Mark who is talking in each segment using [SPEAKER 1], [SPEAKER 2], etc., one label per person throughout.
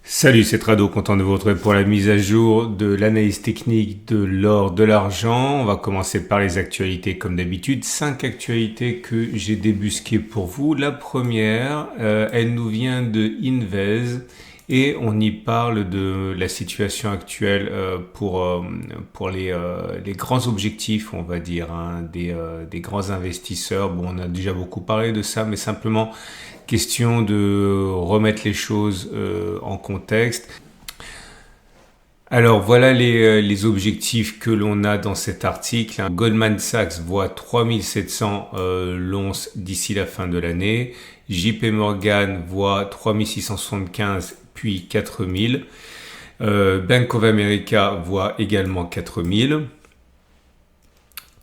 [SPEAKER 1] Salut, c'est Trado, content de vous retrouver pour la mise à jour de l'analyse technique de l'or, de l'argent. On va commencer par les actualités comme d'habitude. 5 actualités que j'ai débusquées pour vous. La première, elle nous vient de Invez et on y parle de la situation actuelle pour les grands objectifs, on va dire, des grands investisseurs. Bon, on a déjà beaucoup parlé de ça, mais simplement question de remettre les choses en contexte. Alors voilà les objectifs que l'on a dans cet article. Goldman Sachs voit 3700 l'once d'ici la fin de l'année. JP Morgan voit 3675 puis 4000. Bank of America voit également 4000.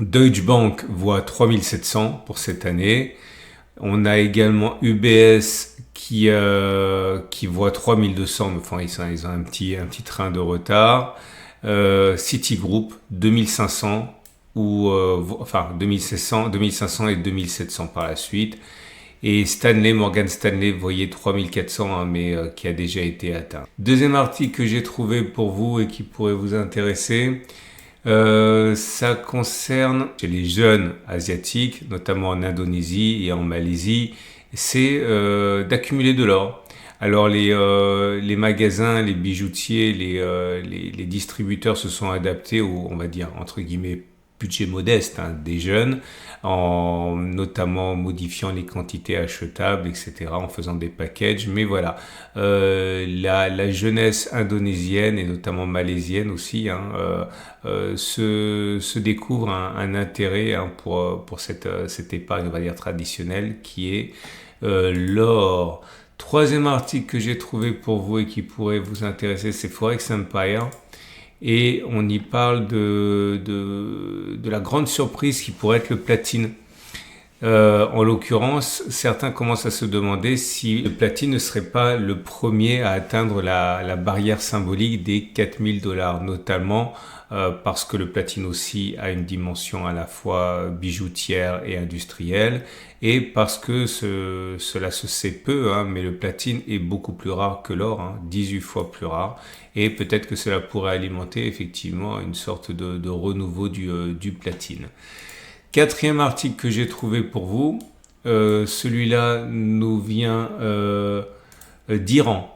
[SPEAKER 1] Deutsche Bank voit 3700 pour cette année. On a également UBS qui voit 3200, mais enfin ils ont un petit train de retard. Citigroup 2500 ou 2500 et 2700 par la suite. Et Morgan Stanley, vous voyez 3400, mais qui a déjà été atteint. Deuxième article que j'ai trouvé pour vous et qui pourrait vous intéresser. Ça concerne chez les jeunes asiatiques, notamment en Indonésie et en Malaisie, c'est d'accumuler de l'or. Alors les magasins, les bijoutiers, les distributeurs se sont adaptés au, on va dire, entre guillemets, budget modeste des jeunes, en notamment modifiant les quantités achetables, etc., en faisant des packages. Mais voilà, la jeunesse indonésienne et notamment malaisienne aussi se découvre un intérêt pour cette épargne, on va dire, traditionnelle qui est l'or. Troisième article que j'ai trouvé pour vous et qui pourrait vous intéresser, c'est Forex Empire. Et on y parle de la grande surprise qui pourrait être le platine. En l'occurrence, certains commencent à se demander si le platine ne serait pas le premier à atteindre la barrière symbolique des $4000, notamment parce que le platine aussi a une dimension à la fois bijoutière et industrielle, et parce que cela se sait peu, mais le platine est beaucoup plus rare que l'or, 18 fois plus rare, et peut-être que cela pourrait alimenter effectivement une sorte de renouveau du platine. Quatrième article que j'ai trouvé pour vous, celui-là nous vient d'Iran.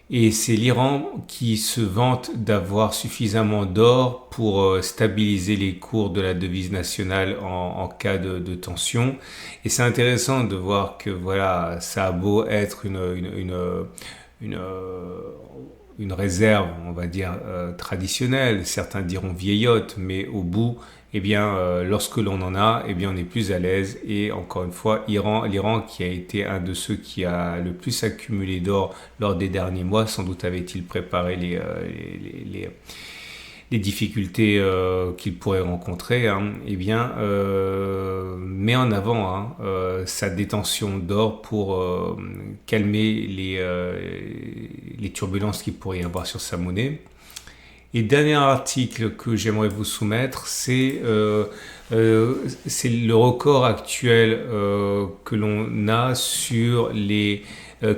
[SPEAKER 1] Et c'est l'Iran qui se vante d'avoir suffisamment d'or pour stabiliser les cours de la devise nationale en cas de tension. Et c'est intéressant de voir que voilà, ça a beau être une réserve, on va dire, traditionnelle. Certains diront vieillotte, mais au bout, eh bien, lorsque l'on en a, eh bien, on est plus à l'aise. Et encore une fois, l'Iran qui a été un de ceux qui a le plus accumulé d'or lors des derniers mois, sans doute avait-il préparé les difficultés qu'il pourrait rencontrer, eh bien, met en avant sa détention d'or pour calmer les turbulences qu'il pourrait y avoir sur sa monnaie. Et dernier article que j'aimerais vous soumettre, c'est le record actuel que l'on a sur les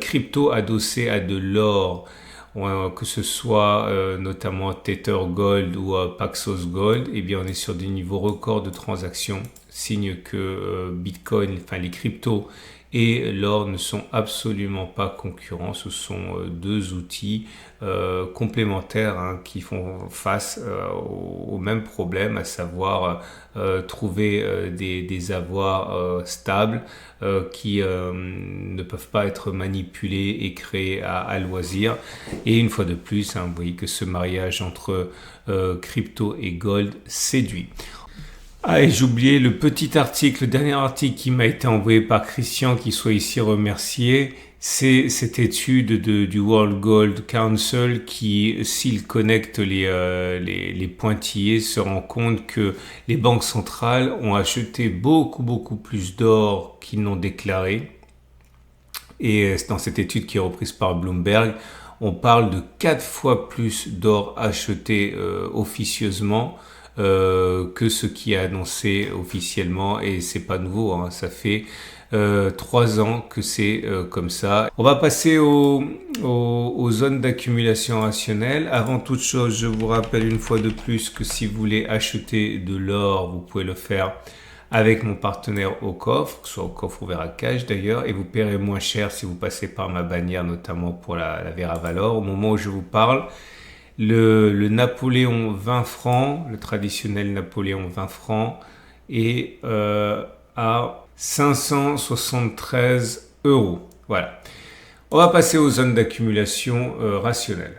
[SPEAKER 1] cryptos adossés à de l'or, que ce soit notamment Tether Gold ou Paxos Gold. Eh bien, on est sur des niveaux records de transactions, signe que Bitcoin, enfin les cryptos et l'or ne sont absolument pas concurrents. Ce sont deux outils complémentaires qui font face au même problème, à savoir trouver des avoirs stables qui ne peuvent pas être manipulés et créés à loisir. Et une fois de plus, vous voyez que ce mariage entre crypto et gold séduit. Ah, et j'ai oublié le dernier article qui m'a été envoyé par Christian, qui soit ici remercié. C'est cette étude du World Gold Council qui, s'il connecte les pointillés, se rend compte que les banques centrales ont acheté beaucoup plus d'or qu'ils n'ont déclaré. Et dans cette étude qui est reprise par Bloomberg, on parle de 4 fois plus d'or acheté officieusement que ce qui est annoncé officiellement, et c'est pas nouveau, ça fait 3 ans que c'est comme ça. On va passer aux zones d'accumulation rationnelle. Avant toute chose, je vous rappelle une fois de plus que si vous voulez acheter de l'or, vous pouvez le faire avec mon partenaire au coffre, que ce soit au coffre ou Vera Cash d'ailleurs, et vous paierez moins cher si vous passez par ma bannière, notamment pour la Vera Valor. Au moment où je vous parle, le Napoléon 20 francs, le traditionnel Napoléon 20 francs, est à 573 euros. Voilà. On va passer aux zones d'accumulation rationnelle.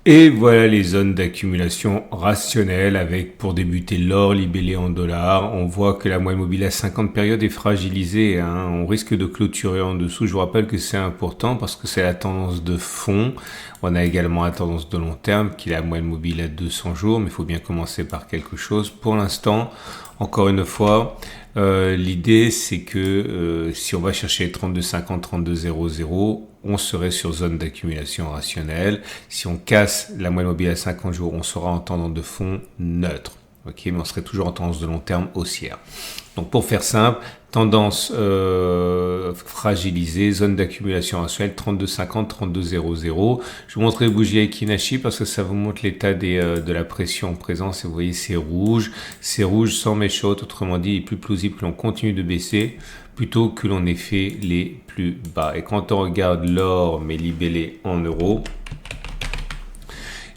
[SPEAKER 1] Et voilà les zones d'accumulation rationnelle avec, pour débuter, l'or libellé en dollars. On voit que la moyenne mobile à 50 périodes est fragilisée, hein. On risque de clôturer en dessous. Je vous rappelle que c'est important parce que c'est la tendance de fond. On a également la tendance de long terme qui est la moyenne mobile à 200 jours, mais il faut bien commencer par quelque chose. Pour l'instant, encore une fois, l'idée c'est que si on va chercher 32,50, 32,00, on serait sur zone d'accumulation rationnelle. Si on casse la moyenne mobile à 50 jours, on sera en tendance de fond neutre. Ok, mais on serait toujours en tendance de long terme haussière. Donc pour faire simple, tendance fragilisée, zone d'accumulation rationnelle 32,50, 32,00. Je vous montre les bougies Aiki-Nashi parce que ça vous montre l'état de la pression en présence. Et vous voyez, c'est rouge sans mèche haute. Autrement dit, il est plus plausible que l'on continue de baisser plutôt que l'on ait fait les plus bas. Et quand on regarde l'or, mais libellé en euros,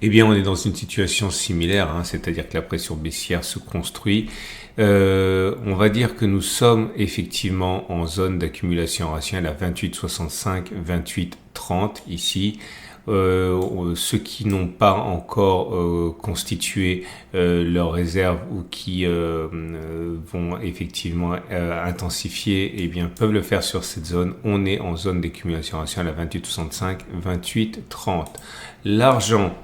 [SPEAKER 1] eh bien, on est dans une situation similaire, hein, c'est-à-dire que la pression baissière se construit. On va dire que nous sommes effectivement en zone d'accumulation rationnelle à 28,65, 28,30 ici. Ceux qui n'ont pas encore constitué leurs réserves ou qui vont effectivement intensifier, eh bien peuvent le faire sur cette zone. On est en zone d'accumulation rationnelle à 28,65, 28,30. L'argent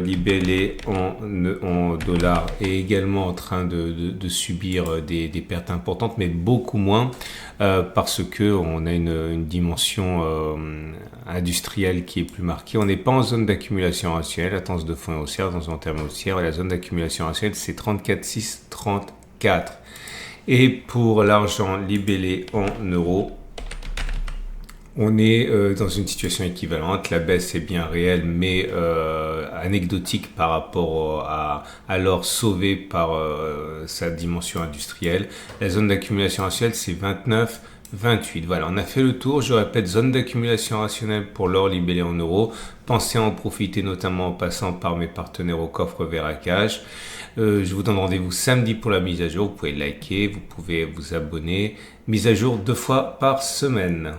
[SPEAKER 1] libellé en dollars est également en train de subir des pertes importantes, mais beaucoup moins parce que on a une dimension industrielle qui est plus marquée. On n'est pas en zone d'accumulation rationnelle, la tendance de fond est haussière, dans un terme haussière, et la zone d'accumulation rationnelle c'est 34,6, 34. Et pour l'argent libellé en euros, on est dans une situation équivalente. La baisse est bien réelle, mais anecdotique par rapport à l'or sauvé par sa dimension industrielle. La zone d'accumulation rationnelle, c'est 29, 28. Voilà, on a fait le tour. Je répète, zone d'accumulation rationnelle pour l'or libellé en euros. Pensez à en profiter, notamment en passant par mes partenaires au coffre Vera Cash. Je vous donne rendez-vous samedi pour la mise à jour. Vous pouvez liker, vous pouvez vous abonner. Mise à jour 2 fois par semaine.